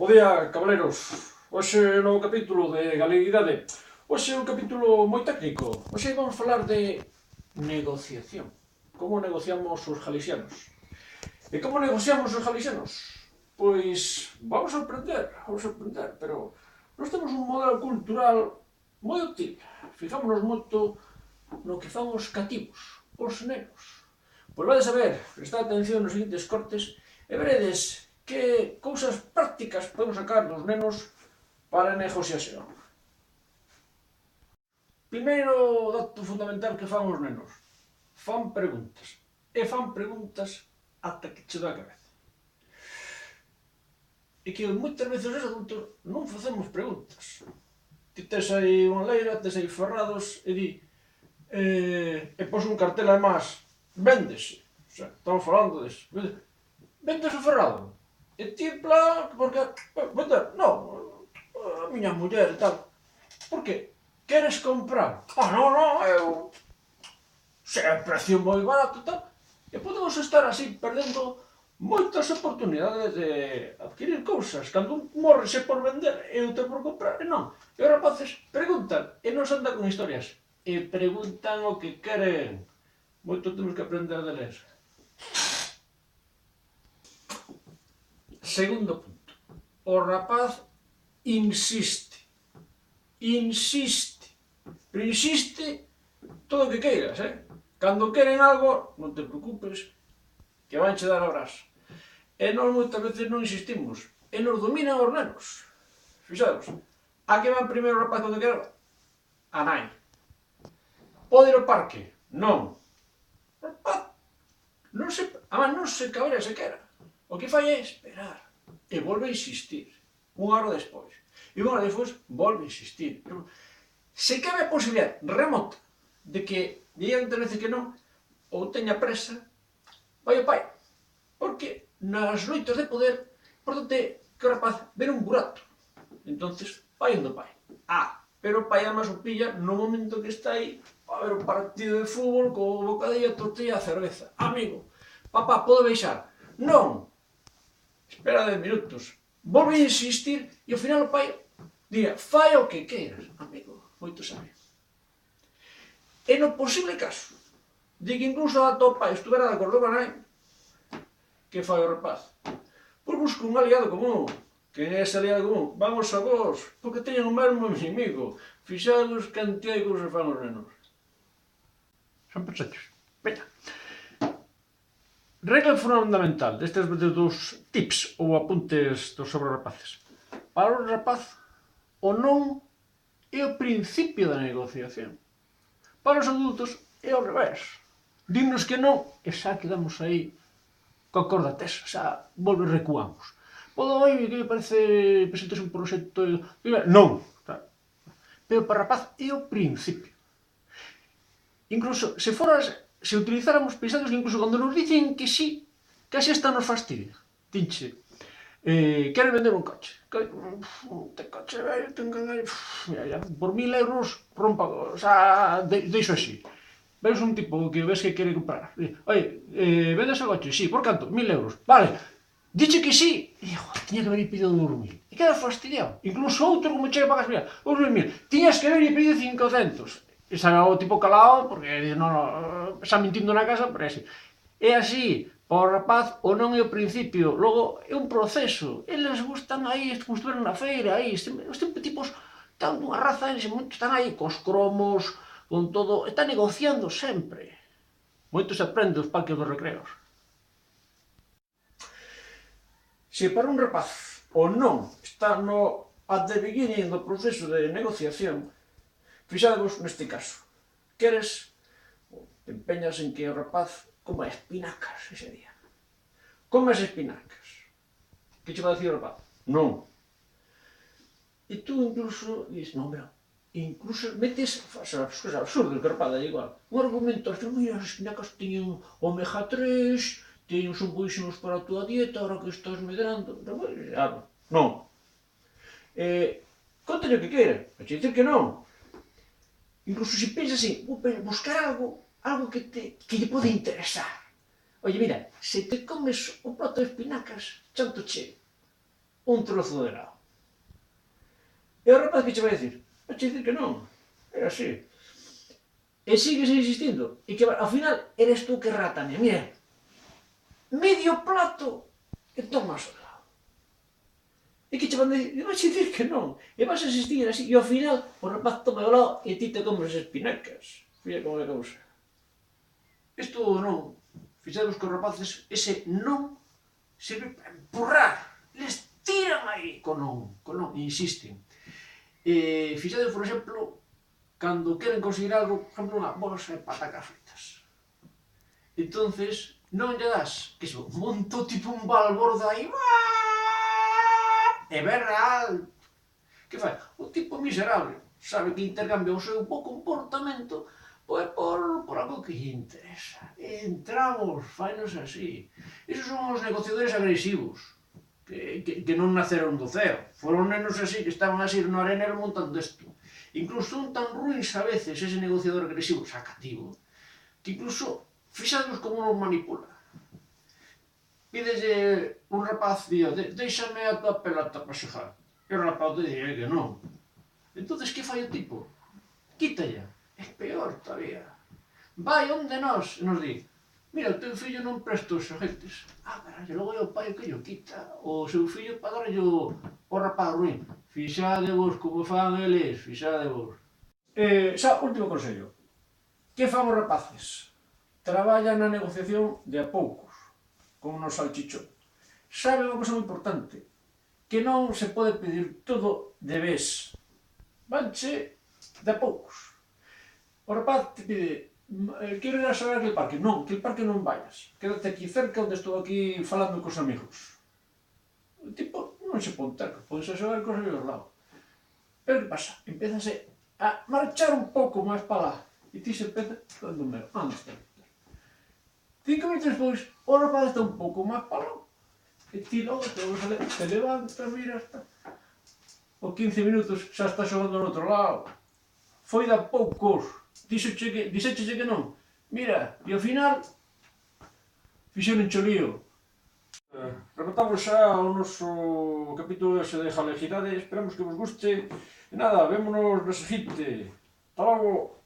Bo día, cabaleiros. Hoxe no capítulo de galeguidade. Hoxe é un capítulo moi técnico. Hoxe vamos falar de negociación. Como negociamos os galicianos. E como negociamos os galicianos? Pois vamos a aprender, pero nós temos un modelo cultural moi útil. Fijámonos moito no que fan os cativos, os nenos. Pois vades a ver, prestad atención nos seguintes cortes e veredes que cousas prácticas podemos sacar dos nenos para a negociación. Primeiro dato fundamental que fan os nenos. Fan preguntas. E fan preguntas ata que che dá a cabeza. E que moitas veces os adultos non facemos preguntas. Ti tes aí unha leira, tes aí ferrados e di e pos un cartel además, véndese. O sea, estamos falando deso. Vendes o ferrado? E ti en plan, porque vender? Non, a miña muller e tal. Por que? Queres comprar? Non, eu... Se é precio moi barato e tal. E podemos estar así perdendo moitas oportunidades de adquirir cousas. Cando un morrese por vender e outro por comprar, e non. E os rapaces preguntan e non se anda con historias. E preguntan o que queren. Moito temos que aprender de ler. Segundo punto. O rapaz insiste. Pero insiste todo o que queiras, Cando queren algo, non te preocupes, que vanche dar a brasa. E nós moitas veces non insistimos. E nos dominan os nenos. Fixados. A que van primeiro o rapaz cando quer? A nai. Pode ir ao parque? Non. O rapaz non se cabrea sequera. O que fai é esperar. E volve a insistir. Unha hora despois. E unha hora despois volve a insistir. Se cabe a posibilidade remota de que digan tantas veces que non, ou teña presa, vai o pai. Porque nas noites de poder, importante é que o rapaz ver un burato. Entonces, vai onde o pai. Pero o pai además o pilla no momento que está aí a ver un partido de fútbol co bocadillo, a tortilla e a cerveza. Amigo, papá, podo baixar? Non. Espera 10 minutos. Volve a insistir e ao final o pai diga, fai o que queiras. Amigo, moito sabe. E no posible caso de que incluso ata o pai estuvera de acordo con a nai, que fai o rapaz? Pois busca un aliado común. Quen é ese aliado común? Vamos a vos, porque teñen o mesmo inimigo. Fixados cantidad de cousas fan os nenos. Son perfectos. Veña. Regla fundamental destes dos tips ou apuntes sobre os rapaces. Para o rapaz, o non é o principio da negociación. Para os adultos é ao revés. Dimos que non e xa quedamos aí coa corda tesa, xa volve recuamos. Podo, que me parece presentes un proxecto... Non. Pero para o rapaz é o principio. Incluso, se utilizáramos, pensados que incluso cando nos dicen que sí, casi hasta nos fastidia. Dinche, queres vender un coche? Te coche vello, por 1000 euros rompa, o sea, deixo así. Ves un tipo que ves que quere comprar. Oye, vendes o coche? Sí, por canto? 1000 euros. Vale, diche que sí. E tiña que haber pedido 2000. E queda fastidiado. Incluso outro, como chega para casa, os 2000. Tiñas que haber pedido 500. E sabe o tipo calado, porque non, está mentindo na casa, pero é así. É así. Para o rapaz, o non é o principio, logo é un proceso. Eles gustan aí, como estuveron na feira, aí, os tipos están dunha raza, están aí cos cromos, con todo, están negociando sempre. Moito se aprende os parques dos recreos. Se para un rapaz o non está no at the beginning do proceso de negociación, fixadevos neste caso. Queres, te empeñas en que o rapaz coma espinacas ese día. Come as espinacas. Que che va a dicir o rapaz? Non. E tú incluso dices, non, pero incluso metes, as cousas absurdas que o rapaz dá igual. Un argumento, mira, as espinacas teñen omega 3, teñen son boísimos para a tua dieta, ahora que estás medrando. Non. Conte o que queira, a che dicir que non. Incluso se pensas así, buscar algo que lle pode interesar. Oye, mira, se te comes un plato de espinacas, chanto che. un trozo de helado. E o rapaz que che vai dicir? Vai che dicir que non, é así. E sigues insistindo, e que ao final eres tú que ratane, mira, medio plato e tomas o helado. E que che van dicir? E vais dicir que non, e vas a insistir así, e ao final o rapaz toma o helado e ti te comes as espinacas. Fíjate como é a cousa. Isto non, fixados que os rapaces, ese non sirve para empurrar, les tiran aí con non, insisten. Fixados, por exemplo, cando queren conseguir algo, por exemplo, unha bolsa de patacas fritas. Entonces, non lle das, que iso, monto tipo un balbordo aí, e berra alto. Que fai? O tipo miserable sabe que intercambia o seu bo comportamento pois por algo que lle interesa. Entramos, fainos así. Esos son os negociadores agresivos, que non naceron do ceo. Foron nenos así que estaban así no arenero montando isto. Incluso son tan ruins a veces ese negociador agresivo, sacativo, que incluso fixados como nos manipula. Pídelle un rapaz, déixame a tua pelota para xogar. E o rapaz te dirá que non. Entonces, que fai o tipo? Quítalla. É peor todavía. Vai onde nós e nos di, mira, o teu fillo non presta os xoguetes. Carallo, logo é o pai o que llo quita. O seu fillo para darlle o rapaz ruín. Fixadevos como fan eles, fixadevos. Xa, último consello. Que fan os rapaces? Traballan na negociación de a poucos, como no salchichón. Sabe unha cosa moi importante, que non se pode pedir todo de vez. Vanche de a poucos. O rapaz te pide, quero ir a xogar aquel parque. Non, aquel parque non vayas. Quédate aquí cerca onde estou aquí falando cos amigos. O tipo non se pon terco, podes a xogar cos amigos ao lado. Pero que pasa? Empezase a marchar un pouco máis para lá. E ti se empeza dando mero. Anda, está. 5 minutos despois, o rapaz está un pouco máis para lá. E ti logo te levantas, mira, está. O 15 minutos xa está xogando no outro lado. Foi de a poucos. Dixéchese que non. Mira, e ao final fixeron un cholío. Rematamos xa o noso capítulo de Galeguidade. Esperamos que vos guste. E nada, vémonos na seguinte. Hasta logo.